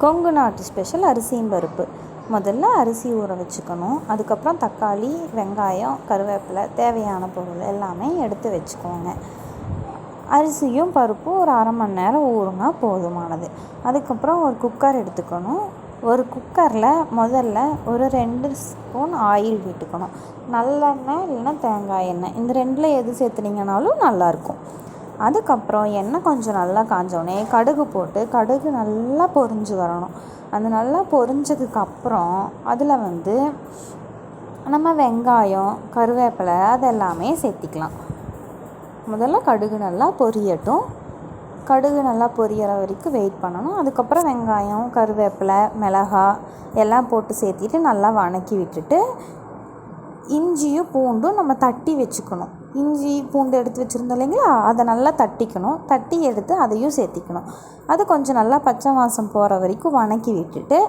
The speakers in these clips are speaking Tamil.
கொங்கு நாட்டு ஸ்பெஷல் அரிசியும் பருப்பு. முதல்ல அரிசி ஊற வச்சுக்கணும். அதுக்கப்புறம் தக்காளி, வெங்காயம், கருவேப்பிலை, தேவையான பொருள் எல்லாமே எடுத்து வச்சுக்கோங்க. அரிசியும் பருப்பும் ஒரு அரை மணி நேரம் ஊறுனா போதுமானது. அதுக்கப்புறம் ஒரு குக்கர் எடுத்துக்கணும். ஒரு குக்கரில் முதல்ல ஒரு 2 ஸ்பூன் ஆயில் விட்டுக்கணும். நல்லெண்ணெய் இல்லைன்னா தேங்காய் எண்ணெய், இந்த ரெண்டில் எது சேர்த்துனீங்கனாலும் நல்லாயிருக்கும். அதுக்கப்புறம் எண்ணெய் கொஞ்சம் நல்லா காஞ்சோடனே கடுகு போட்டு கடுகு நல்லா பொரிஞ்சு வரணும். அது நல்லா பொரிஞ்சதுக்கப்புறம் அதில் நம்ம வெங்காயம், கருவேப்பிலை அதெல்லாமே சேர்த்திக்கலாம். முதல்ல கடுகு நல்லா பொரியட்டும். கடுகு நல்லா பொரியிற வரைக்கும் வெயிட் பண்ணணும். அதுக்கப்புறம் வெங்காயம், கருவேப்பிலை, மிளகாய் எல்லாம் போட்டு சேர்த்திட்டு நல்லா வணக்கி விட்டுட்டு இஞ்சியும் பூண்டும் நம்ம தட்டி வச்சுக்கணும். இஞ்சி பூண்டு எடுத்து வச்சுருந்தோம் இல்லைங்களா, அதை நல்லா தட்டிக்கணும். தட்டி எடுத்து அதையும் சேர்த்திக்கணும். அது கொஞ்சம் நல்லா பச்சை வாசம் போகிற வரைக்கும் வணக்கி விட்டுட்டு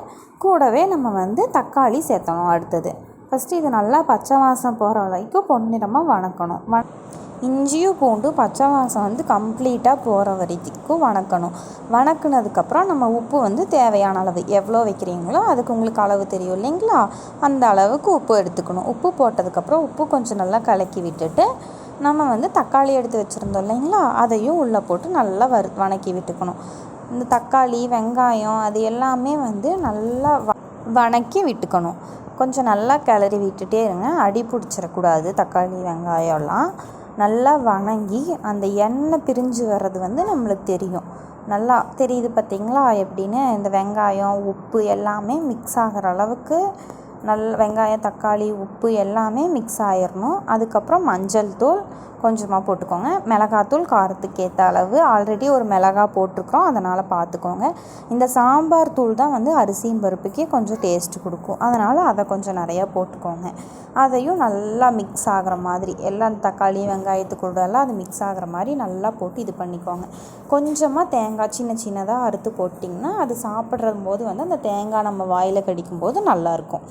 கூடவே நம்ம தக்காளி சேர்த்தணும். அடுத்தது ஃபஸ்ட்டு இது நல்லா பச்சை வாசம் போகிற வரைக்கும் பொன்னிறமாக வணக்கணும். இஞ்சியும் பூண்டும் பச்சை வாசம் கம்ப்ளீட்டாக போகிற வரைக்கும் வணக்கணும். வணக்குனதுக்கப்புறம் நம்ம உப்பு தேவையான அளவு எவ்வளோ வைக்கிறீங்களோ அதுக்கு உங்களுக்கு அளவு தெரியும் இல்லைங்களா, அந்த அளவுக்கு உப்பு எடுத்துக்கணும். உப்பு போட்டதுக்கப்புறம் உப்பு கொஞ்சம் நல்லா கலக்கி விட்டுட்டு நம்ம தக்காளி எடுத்து வச்சுருந்தோம் இல்லைங்களா, அதையும் உள்ளே போட்டு நல்லா வணக்கி விட்டுக்கணும். இந்த தக்காளி, வெங்காயம் அது எல்லாமே நல்லா வணக்கி விட்டுக்கணும். கொஞ்சம் நல்லா கிளறி விட்டுட்டே இருங்க, அடி பிடிச்சிடக்கூடாது. தக்காளி வெங்காயம்லாம் நல்லா வணங்கி அந்த எண்ணெய் பிரிஞ்சு வர்றது நம்மளுக்கு தெரியும். நல்லா தெரியுது பார்த்திங்களா எப்படின்னு. இந்த வெங்காயம், உப்பு எல்லாமே மிக்ஸ் ஆகிற அளவுக்கு வெங்காயம், தக்காளி, உப்பு எல்லாமே மிக்ஸ் ஆயிடணும். அதுக்கப்புறம் மஞ்சள் தூள் கொஞ்சமாக போட்டுக்கோங்க. மிளகாத்தூள் காரத்துக்கு ஏற்ற அளவு. ஆல்ரெடி ஒரு மிளகாய் போட்டிருக்கோம், அதனால் பார்த்துக்கோங்க. இந்த சாம்பார் தூள் தான் அரிசியும் பருப்புக்கே கொஞ்சம் டேஸ்ட்டு கொடுக்கும், அதனால் அதை கொஞ்சம் நிறையா போட்டுக்கோங்க. அதையும் நல்லா மிக்ஸ் ஆகிற மாதிரி எல்லாம் தக்காளி வெங்காயத்துக்கூடலாம் அது மிக்ஸ் ஆகிற மாதிரி நல்லா போட்டு இது பண்ணிக்கோங்க. கொஞ்சமாக தேங்காய் சின்னதாக அறுத்து போட்டிங்கன்னா அது சாப்பிட்ற போது அந்த தேங்காய் நம்ம வாயில் கடிக்கும்போது நல்லாயிருக்கும்.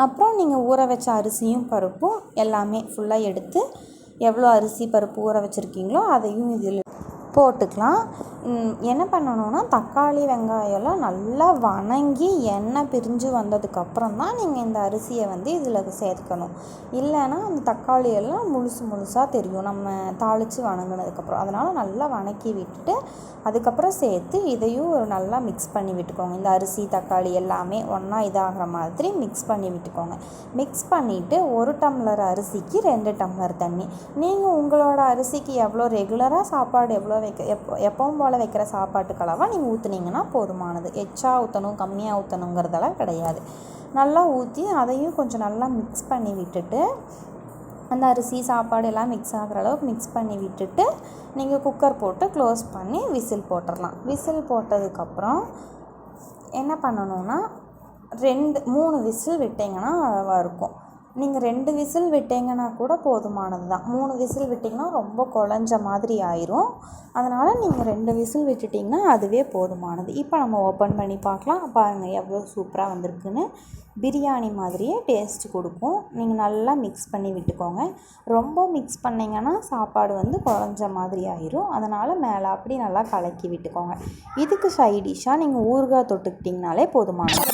அப்புறம் நீங்கள் ஊற வச்ச அரிசியும் பருப்பும் எல்லாமே ஃபுல்லாக எடுத்து எவ்வளோ அரிசி பருப்பு ஊற வச்சுருக்கீங்களோ அதையும் இதில் போட்டுக்கலாம். என்ன பண்ணணுன்னா தக்காளி வெங்காயம்லாம் நல்லா வணங்கி எண்ணெய் பிரிஞ்சு வந்ததுக்கப்புறம் தான் நீங்கள் இந்த அரிசியை இதில் சேர்க்கணும். இல்லைன்னா அந்த தக்காளியெல்லாம் முழுசாக தெரியும் நம்ம தாளித்து வணங்கினதுக்கப்புறம். அதனால் நல்லா வணக்கி விட்டுட்டு அதுக்கப்புறம் சேர்த்து இதையும் நல்லா மிக்ஸ் பண்ணி விட்டுக்கோங்க. இந்த அரிசி தக்காளி எல்லாமே ஒன்றா இதாகிற மாதிரி மிக்ஸ் பண்ணி விட்டுக்கோங்க. மிக்ஸ் பண்ணிவிட்டு 1 டம்ளர் அரிசிக்கு 2 டம்ளர் தண்ணி. நீங்கள் உங்களோட அரிசிக்கு எவ்வளோ ரெகுலராக சாப்பாடு எவ்வளோ எப்பவும் போல் வைக்கிற சாப்பாட்டுக்கு அளவாக நீங்கள் ஊற்றுனீங்கன்னா போதுமானது. எச்சா ஊற்றணும் கம்மியாக ஊற்றணுங்கிறதெல்லாம் கிடையாது. நல்லா ஊற்றி அதையும் கொஞ்சம் நல்லா மிக்ஸ் பண்ணி விட்டுட்டு அந்த அரிசி சாப்பாடு எல்லாம் மிக்ஸ் ஆகிற அளவுக்கு மிக்ஸ் பண்ணி விட்டுட்டு நீங்கள் குக்கர் போட்டு க்ளோஸ் பண்ணி விசில் போட்டுடலாம். விசில் போட்டதுக்கப்புறம் என்ன பண்ணணுன்னா 3 விசில் விட்டிங்கன்னா அளவாக இருக்கும். நீங்கள் 2 விசில் விட்டிங்கன்னா கூட போதுமானது தான். 3 விசில் விட்டிங்கன்னா ரொம்ப குழஞ்ச மாதிரி ஆயிரும். அதனால் நீங்கள் 2 விசில் விட்டுட்டிங்கன்னா அதுவே போதுமானது. இப்போ நம்ம ஓப்பன் பண்ணி பார்க்கலாம். பாருங்கள் எவ்வளோ சூப்பராக வந்திருக்குன்னு. பிரியாணி மாதிரியே டேஸ்ட் கொடுக்கும். நீங்கள் நல்லா மிக்ஸ் பண்ணி விட்டுக்கோங்க. ரொம்ப மிக்ஸ் பண்ணிங்கன்னா சாப்பாடு குழஞ்ச மாதிரி ஆயிரும். அதனால் மேலே அப்படி நல்லா கலக்கி விட்டுக்கோங்க. இதுக்கு சைட் டிஷ்ஷாக நீங்கள் ஊறுகாய் தொட்டுக்கிட்டிங்கனாலே போதுமானது.